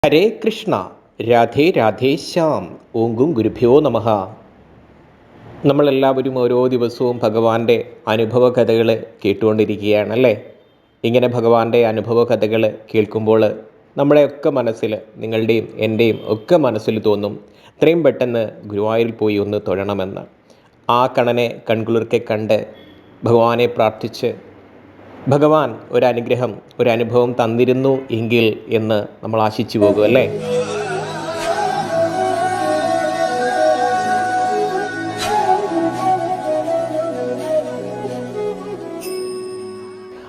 ഹരേ കൃഷ്ണ. രാധേ രാധേ ശ്യാം. ഓങ്കും ഗുരുഭ്യോ നമഃ. നമ്മളെല്ലാവരും ഓരോ ദിവസവും ഭഗവാന്റെ അനുഭവ കഥകൾ കേട്ടുകൊണ്ടിരിക്കുകയാണല്ലേ. ഇങ്ങനെ ഭഗവാന്റെ അനുഭവ കഥകൾ കേൾക്കുമ്പോൾ നമ്മുടെയൊക്കെ മനസ്സിൽ, നിങ്ങളുടെയും എൻ്റെയും ഒക്കെ മനസ്സിൽ തോന്നും ഇത്രയും പെട്ടെന്ന് ഗുരുവായൂരിൽ പോയി ഒന്ന് തൊഴണമെന്ന്. ആ കണ്ണനെ കൺകുളിർക്കെ കണ്ട് ഭഗവാനെ പ്രാർത്ഥിച്ച് ഭഗവാൻ ഒരനുഗ്രഹം, ഒരനുഭവം തന്നിരുന്നു എങ്കിൽ എന്ന് നമ്മൾ ആശിച്ചു പോകും അല്ലേ.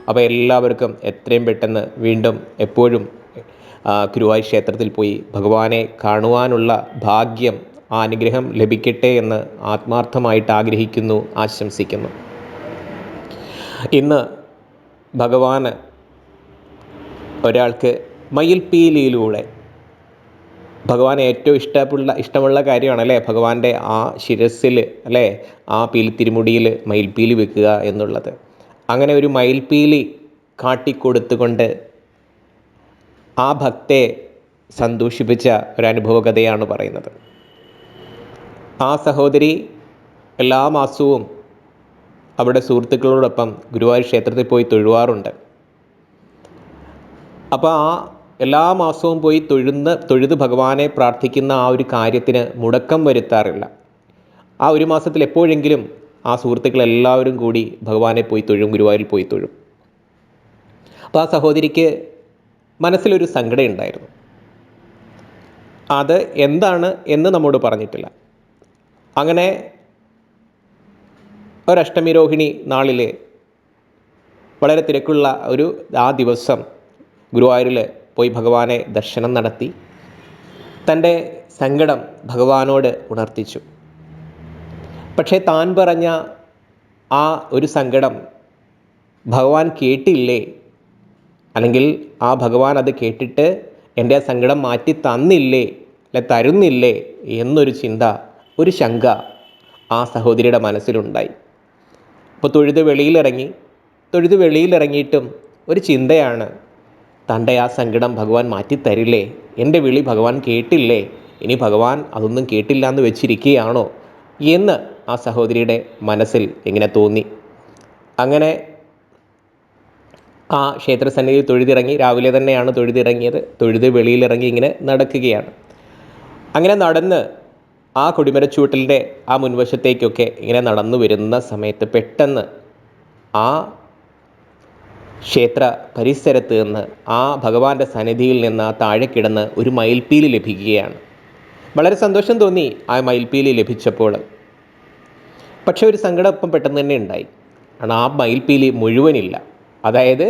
അപ്പോൾ എല്ലാവർക്കും എത്രയും പെട്ടെന്ന് വീണ്ടും എപ്പോഴും ഗുരുവായൂർ ക്ഷേത്രത്തിൽ പോയി ഭഗവാനെ കാണുവാനുള്ള ഭാഗ്യം, ആ അനുഗ്രഹം ലഭിക്കട്ടെ എന്ന് ആത്മാർത്ഥമായിട്ട് ആഗ്രഹിക്കുന്നു, ആശംസിക്കുന്നു. ഇന്ന് ഭഗവാന് ഒരാൾക്ക് മയിൽപ്പീലിയിലൂടെ, ഭഗവാൻ ഏറ്റവും ഇഷ്ടമുള്ള കാര്യമാണ് അല്ലേ, ഭഗവാന്റെ ആ ശിരസ്സിൽ അല്ലേ, ആ തിരുമുടിയിൽ മയിൽപ്പീലി വെക്കുക എന്നുള്ളത്. അങ്ങനെ ഒരു മയിൽപ്പീലി കാട്ടിക്കൊടുത്തുകൊണ്ട് ആ ഭക്തയെ സന്തോഷിപ്പിച്ച ഒരനുഭവ കഥയാണ് പറയുന്നത്. ആ സഹോദരി എല്ലാ മാസവും അവിടെ സുഹൃത്തുക്കളോടൊപ്പം ഗുരുവായൂർ ക്ഷേത്രത്തിൽ പോയി തൊഴുവാറുണ്ട്. അപ്പോൾ ആ എല്ലാ മാസവും പോയി തൊഴുത് ഭഗവാനെ പ്രാർത്ഥിക്കുന്ന ആ ഒരു കാര്യത്തിന് മുടക്കം വരുത്താറില്ല. ആ ഒരു മാസത്തിൽ എപ്പോഴെങ്കിലും ആ സുഹൃത്തുക്കളെല്ലാവരും കൂടി ഭഗവാനെ പോയി തൊഴും, ഗുരുവായൂരിൽ പോയി തൊഴും. അപ്പോൾ ആ സഹോദരിക്ക് മനസ്സിലൊരു സങ്കടം ഉണ്ടായിരുന്നു. അത് എന്താണ് എന്ന് നമ്മോട് പറഞ്ഞിട്ടില്ല. അങ്ങനെ ഒരഷ്ടമിരോഹിണി നാളിൽ വളരെ തിരക്കുള്ള ആ ദിവസം ഗുരുവായൂരിൽ പോയി ഭഗവാനെ ദർശനം നടത്തി തൻ്റെ സങ്കടം ഭഗവാനോട് ഉണർത്തിച്ചു. പക്ഷേ താൻ പറഞ്ഞ ആ ഒരു സങ്കടം ഭഗവാൻ കേട്ടില്ലേ, അല്ലെങ്കിൽ ആ ഭഗവാൻ അത് കേട്ടിട്ട് എൻ്റെ ആ സങ്കടം മാറ്റി തന്നില്ലേ, അല്ലെ തരുന്നില്ലേ എന്നൊരു ചിന്ത, ഒരു ശങ്ക ആ സഹോദരിയുടെ മനസ്സിലുണ്ടായി. അപ്പോൾ തൊഴുത് വെളിയിലിറങ്ങിയിട്ടും ഒരു ചിന്തയാണ്, തൻ്റെ ആ സങ്കടം ഭഗവാൻ മാറ്റിത്തരില്ലേ, എൻ്റെ വിളി ഭഗവാൻ കേട്ടില്ലേ, ഇനി ഭഗവാൻ അതൊന്നും കേട്ടില്ല എന്ന് വെച്ചിരിക്കുകയാണോ എന്ന് ആ സഹോദരിയുടെ മനസ്സിൽ ഇങ്ങനെ തോന്നി. അങ്ങനെ ആ ക്ഷേത്രസന്നിധിയിൽ തൊഴുതിറങ്ങി, രാവിലെ തന്നെയാണ് തൊഴുത് വെളിയിലിറങ്ങി ഇങ്ങനെ നടക്കുകയാണ്. അങ്ങനെ നടന്ന് ആ കൊടിമരച്ചൂട്ടലിൻ്റെ ആ മുൻവശത്തേക്കൊക്കെ ഇങ്ങനെ നടന്നു വരുന്ന സമയത്ത് പെട്ടെന്ന് ആ ക്ഷേത്ര പരിസരത്ത് നിന്ന്, ആ ഭഗവാന്റെ സന്നിധിയിൽ നിന്ന് ആ താഴെ കിടന്ന് ഒരു മയിൽപ്പീലി ലഭിക്കുകയാണ്. വളരെ സന്തോഷം തോന്നി ആ മയിൽപ്പീലി ലഭിച്ചപ്പോൾ. പക്ഷെ ഒരു സങ്കടം ഇപ്പം പെട്ടെന്ന് തന്നെ ഉണ്ടായി. കാരണം ആ മയിൽപ്പീലി മുഴുവനില്ല. അതായത്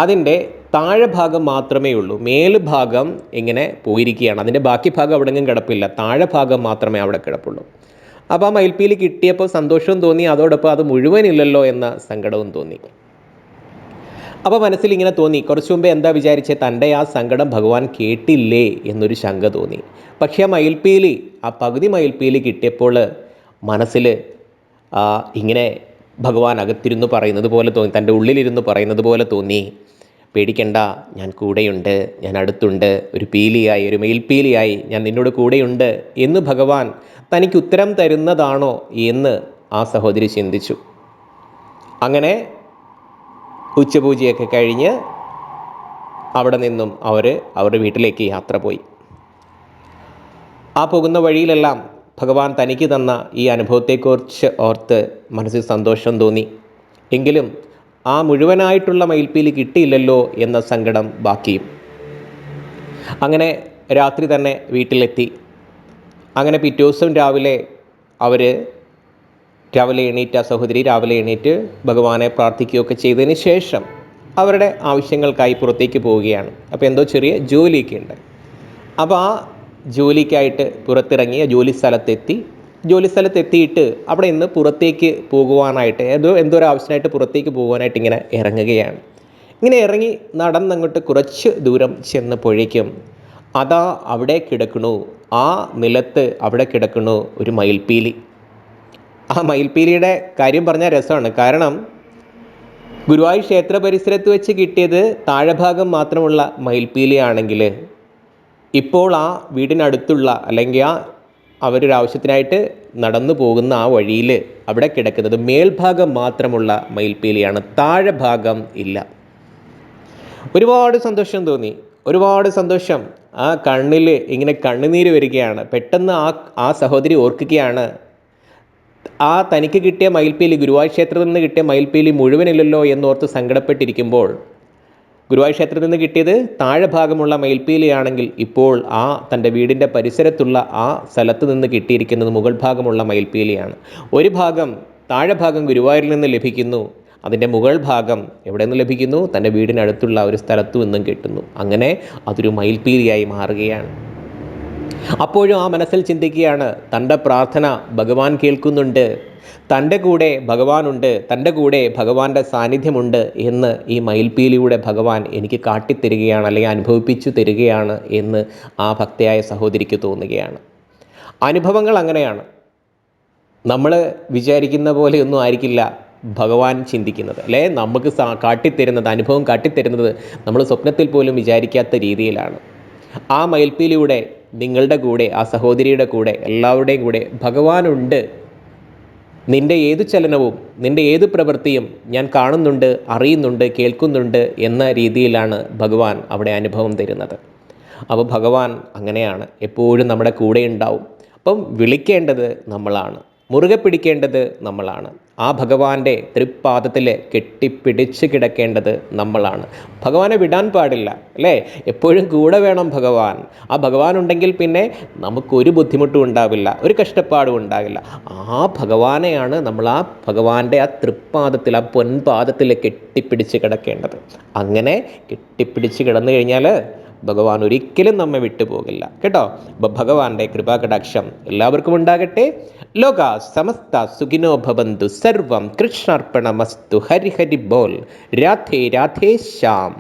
അതിൻ്റെ താഴെ ഭാഗം മാത്രമേ ഉള്ളൂ, മേൽഭാഗം ഇങ്ങനെ പോയിരിക്കുകയാണ്. അതിൻ്റെ ബാക്കി ഭാഗം അവിടെ എങ്ങും കിടപ്പില്ല, താഴെ ഭാഗം മാത്രമേ അവിടെ കിടപ്പുള്ളൂ. അപ്പോൾ ആ മയിൽപ്പീലി കിട്ടിയപ്പോൾ സന്തോഷവും തോന്നി, അതോടൊപ്പം അത് മുഴുവനില്ലല്ലോ എന്ന സങ്കടവും തോന്നി. അപ്പോൾ മനസ്സിൽ ഇങ്ങനെ തോന്നി, കുറച്ചു മുമ്പേ എന്താ വിചാരിച്ചത്, തൻ്റെ ആ സങ്കടം ഭഗവാൻ കേട്ടില്ലേ എന്നൊരു ശങ്ക തോന്നി. പക്ഷേ ആ പകുതി മയിൽപ്പീലി കിട്ടിയപ്പോൾ മനസ്സിൽ ഇങ്ങനെ ഭഗവാൻ അകത്തിരുന്ന് പറയുന്നത് പോലെ തോന്നി, തൻ്റെ ഉള്ളിലിരുന്ന് പറയുന്നത് പോലെ തോന്നി, പേടിക്കണ്ട, ഞാൻ കൂടെയുണ്ട്, ഞാൻ അടുത്തുണ്ട്, ഒരു മയിൽപ്പീലിയായി ഞാൻ നിന്നോട് കൂടെയുണ്ട് എന്ന് ഭഗവാൻ തനിക്ക് ഉത്തരം തരുന്നതാണോ എന്ന് ആ സഹോദരി ചിന്തിച്ചു. അങ്ങനെ ഉച്ചപൂജയൊക്കെ കഴിഞ്ഞ് അവിടെ നിന്നും അവരുടെ വീട്ടിലേക്ക് യാത്ര പോയി. ആ പോകുന്ന വഴിയിലെല്ലാം ഭഗവാൻ തനിക്ക് തന്ന ഈ അനുഭവത്തെക്കുറിച്ച് ഓർത്ത് മനസ്സിൽ സന്തോഷം തോന്നി. എങ്കിലും ആ മുഴുവനായിട്ടുള്ള മയിൽപ്പീലി കിട്ടിയില്ലല്ലോ എന്ന സങ്കടം ബാക്കിയും. അങ്ങനെ രാത്രി തന്നെ വീട്ടിലെത്തി. അങ്ങനെ പിറ്റേ ദിവസം സഹോദരി രാവിലെ എണീറ്റ് ഭഗവാനെ പ്രാർത്ഥിക്കുകയൊക്കെ ചെയ്തതിന് ശേഷം അവരുടെ ആവശ്യങ്ങൾക്കായി പുറത്തേക്ക് പോവുകയാണ്. അപ്പോൾ എന്തോ ചെറിയ ജോലിയൊക്കെ ഉണ്ട്. അപ്പോൾ ആ ജോലിക്കായിട്ട് പുറത്തിറങ്ങി ജോലി സ്ഥലത്തെത്തിയിട്ട് അവിടെ നിന്ന് പുറത്തേക്ക് പോകുവാനായിട്ട് എന്തോ ഒരു ആവശ്യമായിട്ട് പുറത്തേക്ക് പോകുവാനായിട്ട് ഇങ്ങനെ ഇറങ്ങുകയാണ്. ഇങ്ങനെ ഇറങ്ങി നടന്നങ്ങോട്ട് കുറച്ച് ദൂരം ചെന്നപ്പോഴേക്കും അതാ അവിടെ കിടക്കണു, ആ നിലത്ത് അവിടെ കിടക്കണു ഒരു മയിൽപ്പീലി. ആ മയിൽപ്പീലിയുടെ കാര്യം പറഞ്ഞാൽ രസമാണ്. കാരണം ഗുരുവായൂർ ക്ഷേത്ര പരിസരത്ത് വെച്ച് കിട്ടിയത് താഴെഭാഗം മാത്രമുള്ള മയിൽപ്പീലിയാണെങ്കിൽ ഇപ്പോൾ ആ വീടിനടുത്തുള്ള അല്ലെങ്കിൽ അവരൊരാവശ്യത്തിനായിട്ട് നടന്നു പോകുന്ന ആ വഴിയിൽ അവിടെ കിടക്കുന്നത് മേൽഭാഗം മാത്രമുള്ള മയിൽപ്പീലിയാണ്, താഴെ ഭാഗം ഇല്ല. ഒരുപാട് സന്തോഷം തോന്നി, ഒരുപാട് സന്തോഷം. ആ കണ്ണിൽ ഇങ്ങനെ കണ്ണുനീര് വരികയാണ്. പെട്ടെന്ന് ആ സഹോദരി ഓർക്കുകയാണ്, തനിക്ക് കിട്ടിയ മയിൽപ്പീലി, ഗുരുവായൂർ ക്ഷേത്രത്തിൽ നിന്ന് കിട്ടിയ മയിൽപ്പീലി മുഴുവനില്ലല്ലോ എന്നോർത്ത് സങ്കടപ്പെട്ടിരിക്കുമ്പോൾ, ഗുരുവായൂർ ക്ഷേത്രത്തിൽ നിന്ന് കിട്ടിയത് താഴെ ഭാഗമുള്ള മയിൽപ്പീലിയാണെങ്കിൽ ഇപ്പോൾ തൻ്റെ വീടിൻ്റെ പരിസരത്തുള്ള ആ സ്ഥലത്ത് നിന്ന് കിട്ടിയിരിക്കുന്നത് മുകൾ ഭാഗമുള്ള മയിൽപ്പീലിയാണ്. ഒരു ഭാഗം, താഴെ ഭാഗം ഗുരുവായൂരിൽ നിന്ന് ലഭിക്കുന്നു, അതിൻ്റെ മുകൾ ഭാഗം എവിടെ നിന്ന് ലഭിക്കുന്നു? തൻ്റെ വീടിനടുത്തുള്ള ഒരു സ്ഥലത്തു നിന്നും കിട്ടുന്നു. അങ്ങനെ അതൊരു മയിൽപ്പീലിയായി മാറുകയാണ്. അപ്പോഴും ആ മനസ്സിൽ ചിന്തിക്കുകയാണ്, തൻ്റെ പ്രാർത്ഥന ഭഗവാൻ കേൾക്കുന്നുണ്ട്, തൻ്റെ കൂടെ ഭഗവാനുണ്ട്, തൻ്റെ കൂടെ ഭഗവാന്റെ സാന്നിധ്യമുണ്ട് എന്ന് ഈ മയിൽപ്പീലിയുടെ ഭഗവാൻ എനിക്ക് കാട്ടിത്തരികയാണ്, അല്ലെങ്കിൽ അനുഭവിപ്പിച്ചു തരികയാണ് എന്ന് ആ ഭക്തയായ സഹോദരിക്ക് തോന്നുകയാണ്. അനുഭവങ്ങൾ അങ്ങനെയാണ്. നമ്മൾ വിചാരിക്കുന്ന പോലെയൊന്നും ആയിരിക്കില്ല ഭഗവാൻ ചിന്തിക്കുന്നത്, അല്ലേ? നമുക്ക് കാട്ടിത്തരുന്നത്, അനുഭവം കാട്ടിത്തരുന്നത് നമ്മൾ സ്വപ്നത്തിൽ പോലും വിചാരിക്കാത്ത രീതിയിലാണ്. ആ മയിൽപ്പീലിയുടെ നിങ്ങളുടെ കൂടെ, ആ സഹോദരിയുടെ കൂടെ, എല്ലാവരുടെയും കൂടെ ഭഗവാനുണ്ട്. നിൻ്റെ ഏത് ചലനവും, നിൻ്റെ ഏത് പ്രവൃത്തിയും ഞാൻ കാണുന്നുണ്ട്, അറിയുന്നുണ്ട്, കേൾക്കുന്നുണ്ട് എന്ന രീതിയിലാണ് ഭഗവാൻ അവിടെ അനുഭവം തരുന്നത്. അപ്പോൾ ഭഗവാൻ അങ്ങനെയാണ്, എപ്പോഴും നമ്മുടെ കൂടെ ഉണ്ടാവും. അപ്പം വിളിക്കേണ്ടത് നമ്മളാണ്, മുറുകെ പിടിക്കേണ്ടത് നമ്മളാണ്. ആ ഭഗവാന്റെ തൃപ്പാദത്തിൽ കെട്ടിപ്പിടിച്ച് കിടക്കേണ്ടത് നമ്മളാണ്. ഭഗവാനെ വിടാൻ പാടില്ല, അല്ലേ? എപ്പോഴും കൂടെ വേണം ഭഗവാൻ. ആ ഭഗവാൻ ഉണ്ടെങ്കിൽ പിന്നെ നമുക്കൊരു ബുദ്ധിമുട്ടും ഉണ്ടാവില്ല, ഒരു കഷ്ടപ്പാടും ഉണ്ടാവില്ല. ആ ഭഗവാനെയാണ് നമ്മൾ ആ ഭഗവാന്റെ ആ തൃപ്പാദത്തിൽ, ആ പൊൻപാദത്തിൽ കെട്ടിപ്പിടിച്ച് കിടക്കേണ്ടത്. അങ്ങനെ കെട്ടിപ്പിടിച്ച് കിടന്നു കഴിഞ്ഞാൽ ഭഗവാൻ ഒരിക്കലും നമ്മെ വിട്ടുപോകില്ല, കേട്ടോ. അപ്പോൾ ഭഗവാന്റെ കൃപാകടാക്ഷം എല്ലാവർക്കും ഉണ്ടാകട്ടെ. ലോക സമസ്ത സുഖിനോ ഭവന്തു, സർവം കൃഷ്ണാർപ്പണമസ്തു. ഹരി ഹരി ബോൽ. രാധേ രാധേ ശ്യാം.